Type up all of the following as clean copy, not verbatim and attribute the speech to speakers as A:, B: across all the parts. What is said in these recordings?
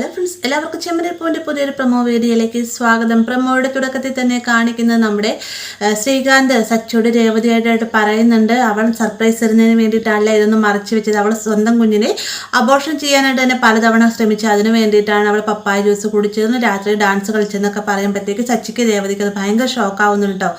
A: Hello friends, എല്ലാവർക്കും ചെമ്മനീർ പൂവിൻ്റെ പുതിയൊരു പ്രൊമോ വീഡിയോയിലേക്ക് സ്വാഗതം. പ്രൊമോയുടെ തുടക്കത്തിൽ തന്നെ കാണിക്കുന്നത് നമ്മുടെ ശ്രീകാന്ത് സച്ചിയോട് രേവതിയായിട്ട് പറയുന്നുണ്ട്, അവൾ സർപ്രൈസ് തരുന്നതിന് വേണ്ടിയിട്ടാണല്ലോ ഇതൊന്നും മറച്ചു വെച്ചത്. അവൾ സ്വന്തം കുഞ്ഞിനെ അബോർഷൻ ചെയ്യാനായിട്ട് തന്നെ പലതവണ ശ്രമിച്ചു. അതിന് വേണ്ടിയിട്ടാണ് അവൾ പപ്പായ ജ്യൂസ് കുടിച്ചതെന്ന് രാത്രി ഡാൻസ് കളിച്ചെന്നൊക്കെ പറയുമ്പോഴത്തേക്ക് സച്ചിക്ക് രേവതിക്ക് അത് ഭയങ്കര ഷോക്കാവുന്നുണ്ട് കേട്ടോ.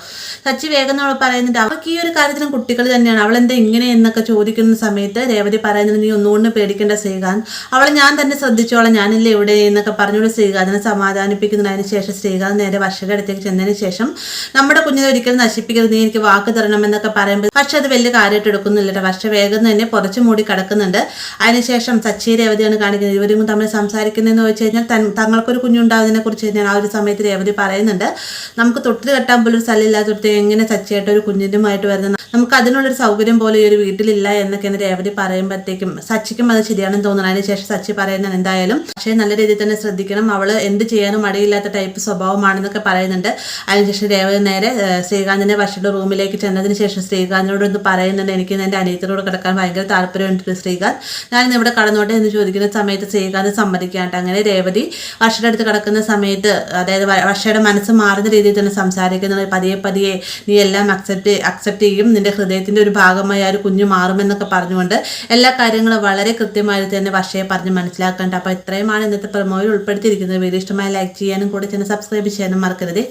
A: സച്ചി വേഗം അവൾ പറയുന്നുണ്ട്, അവൾക്ക് ഈ ഒരു കാര്യത്തിലും കുട്ടികൾ തന്നെയാണ്, അവൾ എന്താ ഇങ്ങനെ എന്നൊക്കെ ചോദിക്കുന്ന സമയത്ത് രേവതി പറയുന്നത്, നീ ഒന്നുകൊണ്ട് പേടിക്കേണ്ട ശ്രീകാന്ത്, അവളെ ഞാൻ തന്നെ ശ്രദ്ധിച്ചോളാം, ഞാനില്ല ഇവിടെ എന്നൊക്കെ പറഞ്ഞുകൊണ്ട് ശ്രീകാന്തിനെ സമാധാനിപ്പിക്കുന്നതിന് ശേഷം ശ്രീകാന്ത് നേരെ വർഷയുടെ അടുത്തേക്ക് ചെന്നതിന് ശേഷം, നമ്മുടെ കുഞ്ഞിനെ ഒരിക്കലും നശിപ്പിക്കരുത്, നീ എനിക്ക് വാക്ക് തരണമെന്നൊക്കെ പറയുമ്പോൾ പക്ഷെ അത് വലിയ കാര്യമായിട്ട് എടുക്കുന്നില്ല. വർഷ വേഗം തന്നെ പുറച്ചു മൂടി കിടക്കുന്നുണ്ട്. അതിനുശേഷം സച്ചി രേവതിയാണ് കാണിക്കുന്നത്. ഇവരും തമ്മിൽ സംസാരിക്കുന്നതെന്ന് വെച്ച് കഴിഞ്ഞാൽ തങ്ങൾക്കൊരു കുഞ്ഞുണ്ടാകുന്നതിനെ കുറിച്ച് ഞാൻ ആ ഒരു സമയത്ത് രേവതി പറയുന്നുണ്ട്, നമുക്ക് തൊട്ടിൽ കെട്ടാൻ പോലും ഒരു സ്ഥലമില്ലാത്ത എങ്ങനെ സച്ചിയായിട്ട് ഒരു കുഞ്ഞിനുമായിട്ട് വരുന്നത്, നമുക്ക് അതിനുള്ളൊരു സൗകര്യം പോലെ ഈ ഒരു വീട്ടിലില്ല എന്നൊക്കെയാണ് രേവതി പറയുമ്പോഴത്തേക്കും സച്ചിക്കും അത് ശരിയാണെന്ന് തോന്നുന്നു. അതിനുശേഷം സച്ചി പറയുന്നത്, എന്തായാലും പക്ഷേ നല്ല രീതിയിൽ തന്നെ ശ്രദ്ധിക്കണം, അവള് എന്ത് ചെയ്യാനും മടിയില്ലാത്ത ടൈപ്പ് സ്വഭാവമാണെന്നൊക്കെ പറയുന്നുണ്ട്. അതിനുശേഷം രേവതി നേരെ ശ്രീകാന്തിന്റെ വർഷയുടെ റൂമിലേക്ക് ചെന്നതിന് ശേഷം ശ്രീകാന്തിനോട് ഒന്ന് പറയുന്നുണ്ട്, എനിക്ക് എൻ്റെ അനിയത്തിനോട് കിടക്കാൻ ഭയങ്കര താല്പര്യമുണ്ട് ശ്രീകാന്ത്, ഞാൻ ഇവിടെ കടന്നോട്ടെ എന്ന് ചോദിക്കുന്ന സമയത്ത് ശ്രീകാന്ത് സമ്മതിക്കാണ്ട്. അങ്ങനെ രേവതി വർഷയുടെ അടുത്ത് കിടക്കുന്ന സമയത്ത്, അതായത് വർഷയുടെ മനസ്സ് മാറുന്ന രീതിയിൽ തന്നെ സംസാരിക്കുന്നത്, പതിയെ പതിയെ നീ എല്ലാം അക്സെപ്റ്റ് ചെയ്യും, നിന്റെ ഹൃദയത്തിന്റെ ഒരു ഭാഗമായി ആ ഒരു കുഞ്ഞു മാറുമെന്നൊക്കെ പറഞ്ഞുകൊണ്ട് എല്ലാ കാര്യങ്ങളും വളരെ കൃത്യമായി തന്നെ വർഷയെ പറഞ്ഞ് മനസ്സിലാക്കേണ്ട. അപ്പോൾ ഇത്രയുമാണ് ഇന്നത്തെ പ്രൊമോയിൽ ഉൾപ്പെടുത്തിയിരിക്കുന്നത്. വീഡിയോ ഇഷ്ടമായി ലൈക്ക് ചെയ്യാനും കൂടെ തന്നെ സബ്സ്ക്രൈബ് ചെയ്യാനും മറക്കരുത്.